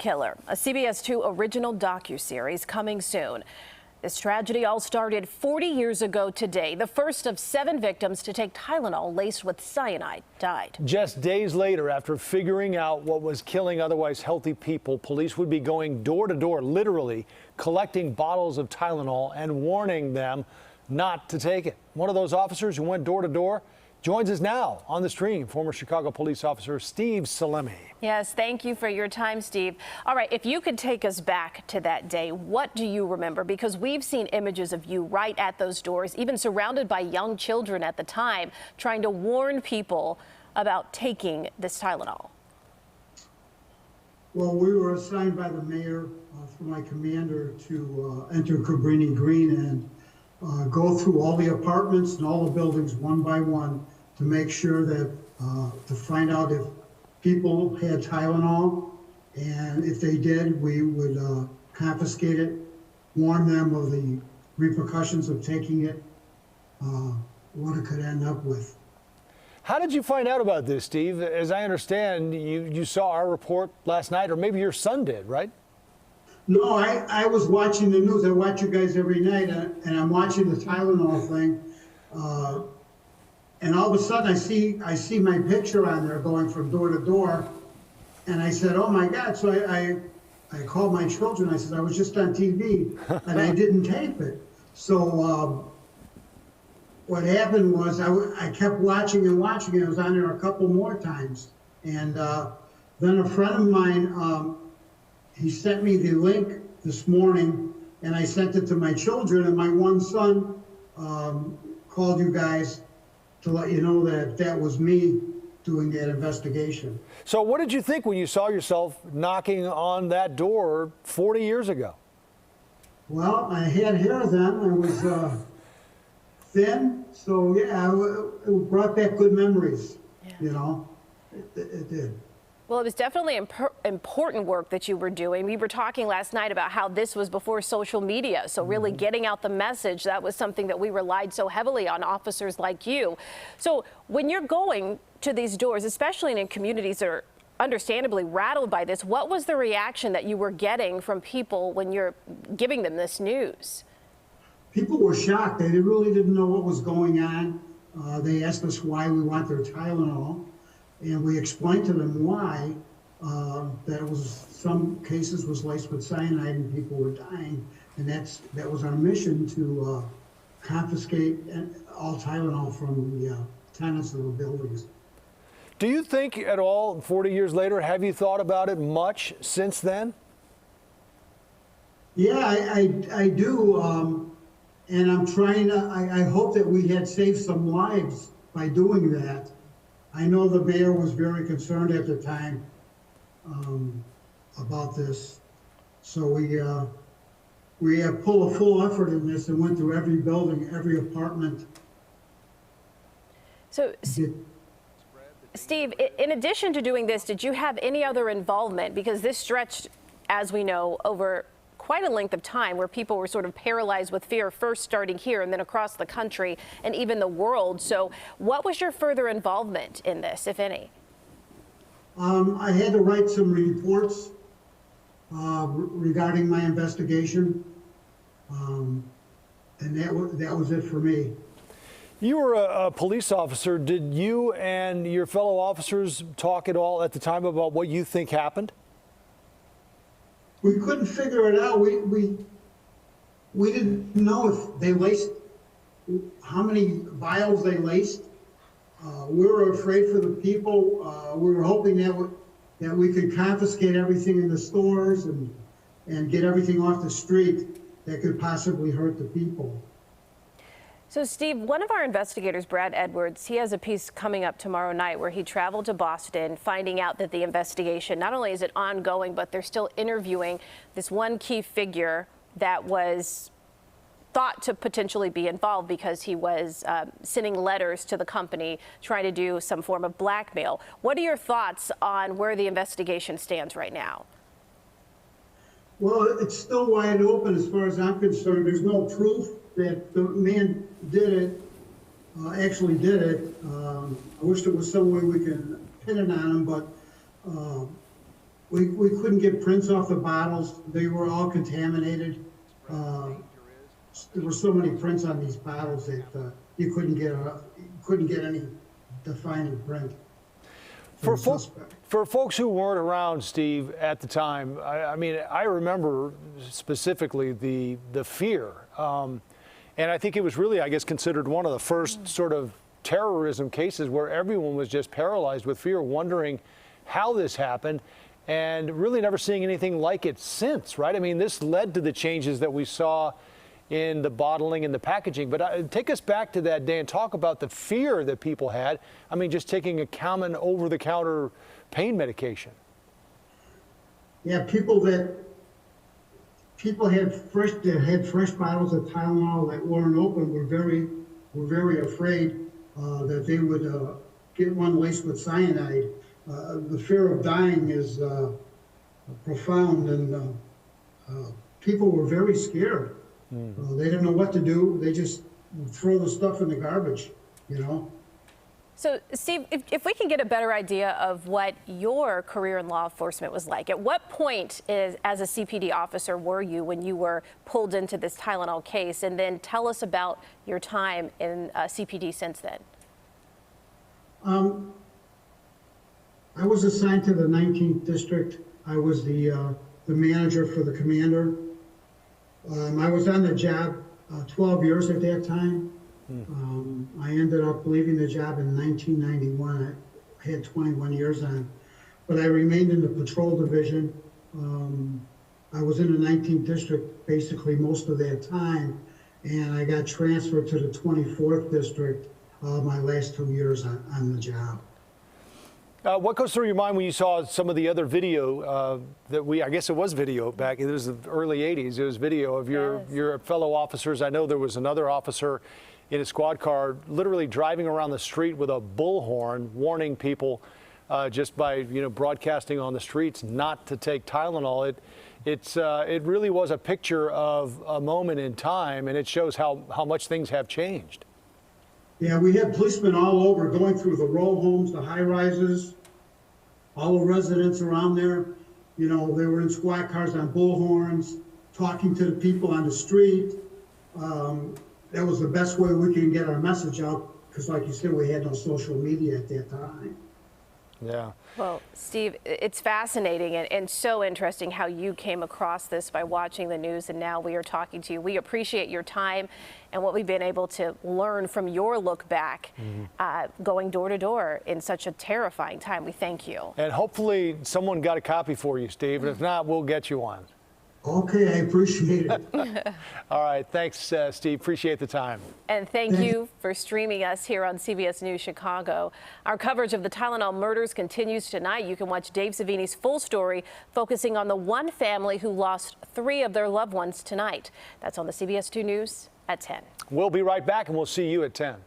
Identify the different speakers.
Speaker 1: Killer, a CBS 2 original docuseries coming soon. This tragedy all started 40 years ago today. The first of 7 victims to take Tylenol laced with cyanide died.
Speaker 2: Just days later, after figuring out what was killing otherwise healthy people, police would be going door to door, literally collecting bottles of Tylenol and warning them not to take it. One of those officers who went door to door joins us now on the stream, former Chicago police officer Steve Salemi.
Speaker 1: Yes, thank you for your time, Steve. All right, if you could take us back to that day, what do you remember? Because we've seen images of you right at those doors, even surrounded by young children at the time, trying to warn people about taking this Tylenol.
Speaker 3: Well, we were assigned by the mayor for my commander to enter Cabrini Green and go through all the apartments and all the buildings one by one to make sure that, to find out if people had Tylenol, and if they did, we would confiscate it, warn them of the repercussions of taking it, what it could end up with.
Speaker 2: How did you find out about this, Steve? As I understand, you saw our report last night, or maybe your son did, right?
Speaker 3: No, I was watching the news. I watch you guys every night, and I'm watching the Tylenol thing. And all of a sudden, I see my picture on there going from door to door, and I said, "Oh my God!" So I called my children. I said, "I was just on TV, and I didn't tape it." So what happened was I kept watching and watching. I was on there a couple more times, and then a friend of mine. He sent me the link this morning, and I sent it to my children, and my one son called you guys to let you know that that was me doing that investigation.
Speaker 2: So what did you think when you saw yourself knocking on that door 40 years ago?
Speaker 3: Well, I had hair then. I was thin, so yeah, it brought back good memories, you know, it did.
Speaker 1: Well, it was definitely important work that you were doing. We were talking last night about how this was before social media. So really getting out the message, that was something that we relied so heavily on officers like you. So when you're going to these doors, especially in communities that are understandably rattled by this, what was the reaction that you were getting from people when you're giving them this news?
Speaker 3: People were shocked. They really didn't know what was going on. They asked us why we want their Tylenol. And we explained to them why, that it was, some cases was laced with cyanide and people were dying. And that was our mission, to confiscate all Tylenol from the tenants of the buildings.
Speaker 2: Do you think at all, 40 years later, have you thought about it much since then?
Speaker 3: Yeah, I do. And I'm trying to, I hope that we had saved some lives by doing that. I know the mayor was very concerned at the time about this, so we have pulled a full effort in this and went through every building, every apartment.
Speaker 1: So, Steve, in addition to doing this, did you have any other involvement? Because this stretched, as we know, over quite a length of time, where people were sort of paralyzed with fear, first starting here and then across the country and even the world. So what was your further involvement in this, if any?
Speaker 3: I had to write some reports regarding my investigation, and that was it for me.
Speaker 2: You were a police officer. Did you and your fellow officers talk at all at the time about what you think happened?
Speaker 3: We couldn't figure it out. We didn't know if they laced, how many vials they laced. We were afraid for the people. We were hoping that we could confiscate everything in the stores and get everything off the street that could possibly hurt the people.
Speaker 1: So, Steve, one of our investigators, Brad Edwards, he has a piece coming up tomorrow night where he traveled to Boston, finding out that the investigation, not only is it ongoing, but they're still interviewing this one key figure that was thought to potentially be involved because he was sending letters to the company trying to do some form of blackmail. What are your thoughts on where the investigation stands right now?
Speaker 3: Well, it's still wide open as far as I'm concerned. There's no proof that the man did it, actually did it. I wish there was some way we can pin it on him, but We couldn't get prints off the bottles. They were all contaminated. There were so many prints on these bottles that you couldn't get any defining print.
Speaker 2: For folks who weren't around, Steve, at the time, I mean, I remember specifically the fear. And I think it was really, I guess, considered one of the first sort of terrorism cases where everyone was just paralyzed with fear, wondering how this happened, and really never seeing anything like it since, right? I mean, this led to the changes that we saw in the bottling and the packaging. But take us back to that day and talk about the fear that people had. I mean, just taking a common over-the-counter pain medication.
Speaker 3: Yeah, people had fresh bottles of Tylenol that weren't open were very afraid that they would get one laced with cyanide. The fear of dying is profound, and people were very scared. They didn't know what to do. They just throw the stuff in the garbage, you know.
Speaker 1: So, Steve, if we can get a better idea of what your career in law enforcement was like, at what point as a CPD officer were you when you were pulled into this Tylenol case? And then tell us about your time in CPD since then.
Speaker 3: I was assigned to the 19th district. I was the manager for the commander. I was on the job 12 years at that time. I ended up leaving the job in 1991. I had 21 years on, but I remained in the patrol division. I was in the 19th district basically most of that time, and I got transferred to the 24th district my last 2 years on the job.
Speaker 2: What goes through your mind when you saw some of the other video I guess it was video back, it was the early 80s, it was video of your fellow officers. I know there was another officer in a squad car literally driving around the street with a bullhorn warning people just by, broadcasting on the streets not to take Tylenol. It really was a picture of a moment in time, and it shows how much things have changed.
Speaker 3: Yeah, we had policemen all over going through the row homes, the high rises, all the residents around there. They were in squad cars on bullhorns, talking to the people on the street. That was the best way we could get our message out, because like you said, we had no social media at that time.
Speaker 2: Yeah.
Speaker 1: Well, Steve, it's fascinating and so interesting how you came across this by watching the news, and now we are talking to you. We appreciate your time and what we've been able to learn from your look back, going door to door in such a terrifying time. We thank you. And
Speaker 2: hopefully someone got a copy for you, Steve, and if not, we'll get you one.
Speaker 3: Okay, I appreciate it.
Speaker 2: All right, thanks, Steve. Appreciate the time.
Speaker 1: And thank you for streaming us here on CBS News Chicago. Our coverage of the Tylenol murders continues tonight. You can watch Dave Savini's full story focusing on the one family who lost 3 of their loved ones tonight. That's on the CBS 2 News at 10.
Speaker 2: We'll be right back, and we'll see you at 10.